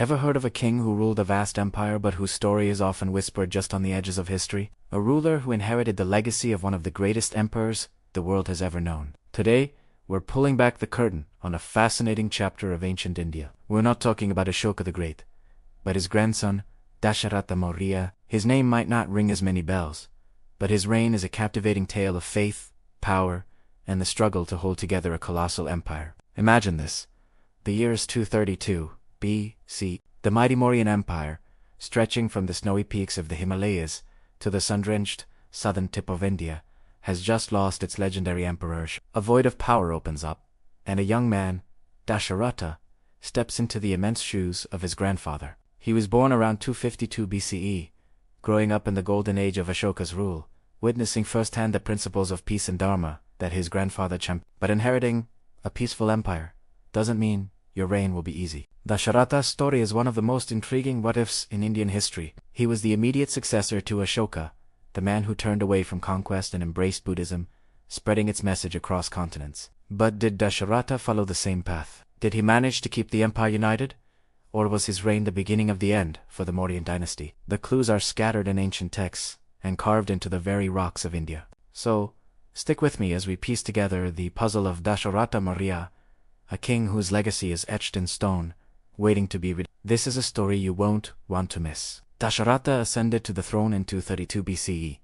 Ever heard of a king who ruled a vast empire but whose story is often whispered just on the edges of history? A ruler who inherited the legacy of one of the greatest emperors the world has ever known. Today, we're pulling back the curtain on a fascinating chapter of ancient India. We're not talking about Ashoka the Great, but his grandson, Dasharatha Maurya. His name might not ring as many bells, but his reign is a captivating tale of faith, power, and the struggle to hold together a colossal empire. Imagine this. The year is 232 B.C. The mighty Mauryan Empire, stretching from the snowy peaks of the Himalayas to the sun-drenched southern tip of India, has just lost its legendary emperor. A void of power opens up, and a young man, Dasharatha, steps into the immense shoes of his grandfather. He was born around 252 BCE, growing up in the golden age of Ashoka's rule, witnessing firsthand the principles of peace and dharma that his grandfather championed. But inheriting a peaceful empire doesn't mean your reign will be easy. Dasharatha's story is one of the most intriguing what-ifs in Indian history. He was the immediate successor to Ashoka, the man who turned away from conquest and embraced Buddhism, spreading its message across continents. But did Dasharatha follow the same path? Did he manage to keep the empire united? Or was his reign the beginning of the end for the Mauryan dynasty? The clues are scattered in ancient texts and carved into the very rocks of India. So, stick with me as we piece together the puzzle of Dasharatha Maurya, a king whose legacy is etched in stone, waiting to be read. This is a story you won't want to miss. Dasharatha ascended to the throne in 232 BCE,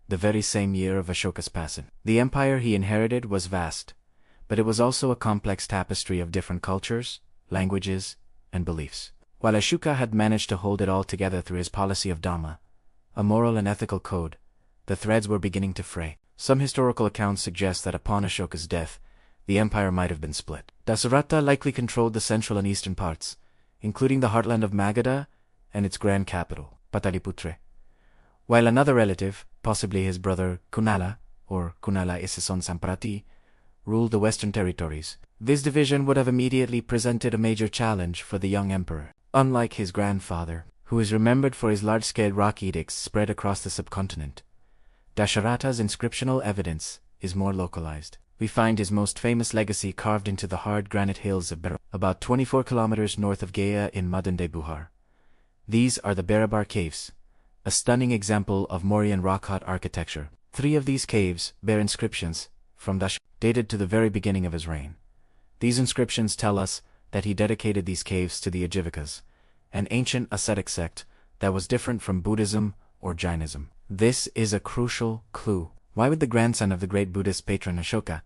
the very same year of Ashoka's passing. The empire he inherited was vast, but it was also a complex tapestry of different cultures, languages, and beliefs. While Ashoka had managed to hold it all together through his policy of Dhamma, a moral and ethical code, the threads were beginning to fray. Some historical accounts suggest that upon Ashoka's death, the empire might have been split. Dasharatha likely controlled the central and eastern parts, including the heartland of Magadha and its grand capital, Pataliputra, while another relative, possibly his brother Kunala, or Kunala Isison Samprati, ruled the western territories. This division would have immediately presented a major challenge for the young emperor. Unlike his grandfather, who is remembered for his large-scale rock edicts spread across the subcontinent, Dasharatha's inscriptional evidence is more localized. We find his most famous legacy carved into the hard granite hills of Barabar, about 24 kilometers north of Gaya in modern-day Bihar. These are the Barabar Caves, a stunning example of Mauryan rock-cut architecture. 3 of these caves bear inscriptions from Dasharatha, dated to the very beginning of his reign. These inscriptions tell us that he dedicated these caves to the Ajivikas, an ancient ascetic sect that was different from Buddhism or Jainism. This is a crucial clue. Why would the grandson of the great Buddhist patron Ashoka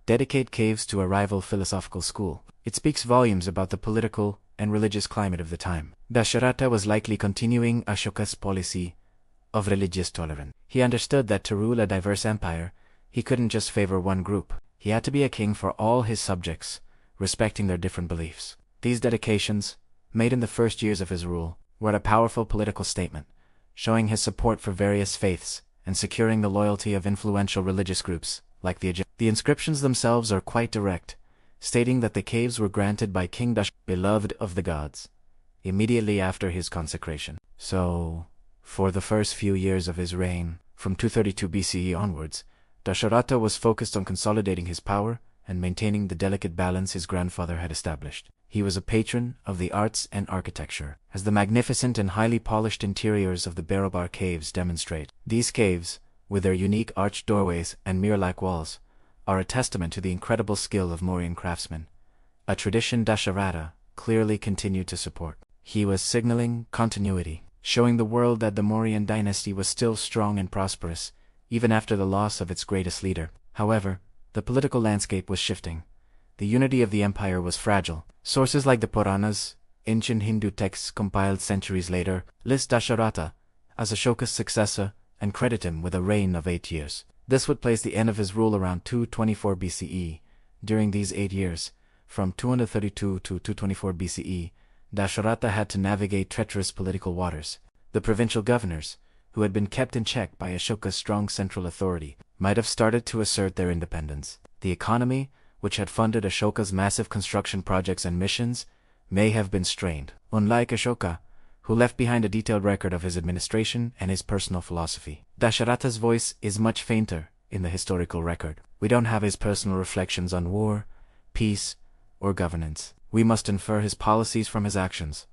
dedicate caves to a rival philosophical school? It speaks volumes about the political and religious climate of the time. Dasharatha was likely continuing Ashoka's policy of religious tolerance. He understood that to rule a diverse empire, he couldn't just favor one group. He had to be a king for all his subjects, respecting their different beliefs. These dedications, made in the first years of his rule, were a powerful political statement, showing his support for various faiths and securing the loyalty of influential religious groups, like the Egyptians. The inscriptions themselves are quite direct, stating that the caves were granted by King Dasharatha, beloved of the gods, immediately after his consecration. So, for the first few years of his reign, from 232 BCE onwards, Dasharatha was focused on consolidating his power and maintaining the delicate balance his grandfather had established. He was a patron of the arts and architecture, as the magnificent and highly polished interiors of the Barabar Caves demonstrate. These caves, with their unique arched doorways and mirror-like walls, are a testament to the incredible skill of Mauryan craftsmen, a tradition Dasharatha clearly continued to support. He was signaling continuity, showing the world that the Mauryan dynasty was still strong and prosperous, even after the loss of its greatest leader. However, the political landscape was shifting. The unity of the empire was fragile. Sources like the Puranas, ancient Hindu texts compiled centuries later, list Dasharatha as Ashoka's successor and credit him with a reign of 8 years. This would place the end of his rule around 224 BCE. During these 8 years, from 232 to 224 BCE, Dasharatha had to navigate treacherous political waters. The provincial governors, who had been kept in check by Ashoka's strong central authority, might have started to assert their independence. The economy, which had funded Ashoka's massive construction projects and missions, may have been strained. Unlike Ashoka, who left behind a detailed record of his administration and his personal philosophy, Dasharatha's voice is much fainter in the historical record. We don't have his personal reflections on war, peace, or governance. We must infer his policies from his actions,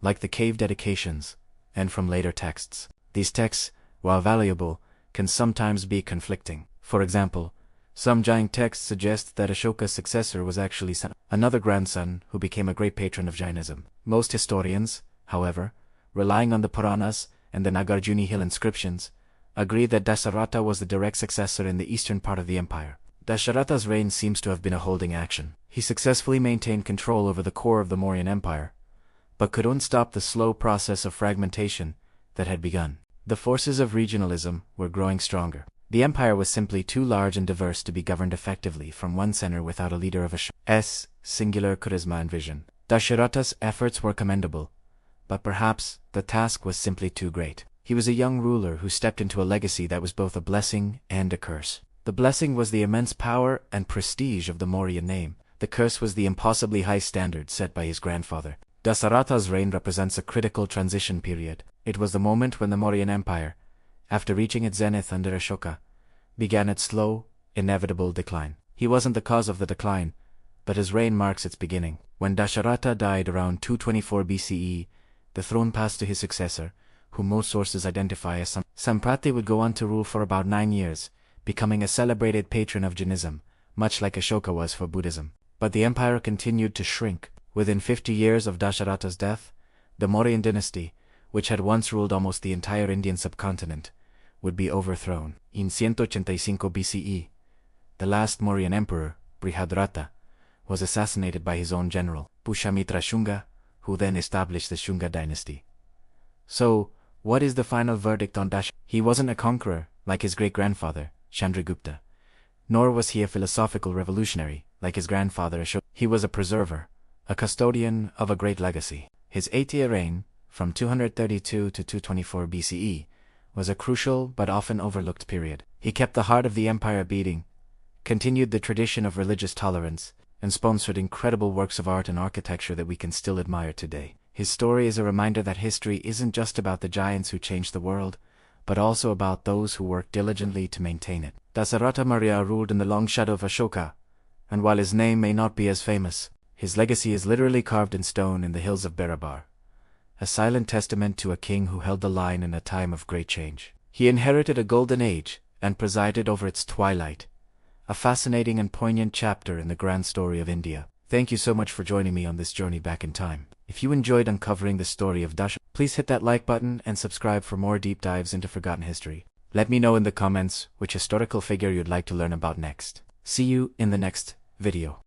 like the cave dedications, and from later texts. These texts, while valuable, can sometimes be conflicting. For example, some Jain texts suggest that Ashoka's successor was actually another grandson who became a great patron of Jainism. Most historians, however, relying on the Puranas and the Nagarjuni Hill inscriptions, agree that Dasharatha was the direct successor in the eastern part of the empire. Dasharatha's reign seems to have been a holding action. He successfully maintained control over the core of the Mauryan Empire, but couldn't stop the slow process of fragmentation that had begun. The forces of regionalism were growing stronger. The empire was simply too large and diverse to be governed effectively from one center without a leader of Ashoka's singular charisma and vision. Dasharatha's efforts were commendable, but perhaps the task was simply too great. He was a young ruler who stepped into a legacy that was both a blessing and a curse. The blessing was the immense power and prestige of the Mauryan name. The curse was the impossibly high standard set by his grandfather. Dasharatha's reign represents a critical transition period. It was the moment when the Mauryan Empire, after reaching its zenith under Ashoka, began its slow, inevitable decline. He wasn't the cause of the decline, but his reign marks its beginning. When Dasharatha died around 224 BCE, the throne passed to his successor, whom most sources identify as Samprati. Would go on to rule for about 9 years, becoming a celebrated patron of Jainism, much like Ashoka was for Buddhism. But the empire continued to shrink. Within 50 years of Dasharatha's death, the Mauryan dynasty, which had once ruled almost the entire Indian subcontinent, would be overthrown. In 185 BCE, the last Mauryan emperor, Brihadratha, was assassinated by his own general, Pushyamitra Shunga, who then established the Shunga dynasty. So, what is the final verdict on Dasharatha? He wasn't a conqueror, like his great-grandfather, Chandragupta, nor was he a philosophical revolutionary, like his grandfather Ashoka. He was a preserver, a custodian of a great legacy. His 8-year reign, from 232 to 224 BCE, was a crucial but often overlooked period. He kept the heart of the empire beating, continued the tradition of religious tolerance, and sponsored incredible works of art and architecture that we can still admire today. His story is a reminder that history isn't just about the giants who changed the world, but also about those who worked diligently to maintain it. Dasharatha Maurya ruled in the long shadow of Ashoka, and while his name may not be as famous, his legacy is literally carved in stone in the hills of Barabar, a silent testament to a king who held the line in a time of great change. He inherited a golden age and presided over its twilight, a fascinating and poignant chapter in the grand story of India. Thank you so much for joining me on this journey back in time. If you enjoyed uncovering the story of Dasharatha, please hit that like button and subscribe for more deep dives into forgotten history. Let me know in the comments which historical figure you'd like to learn about next. See you in the next video.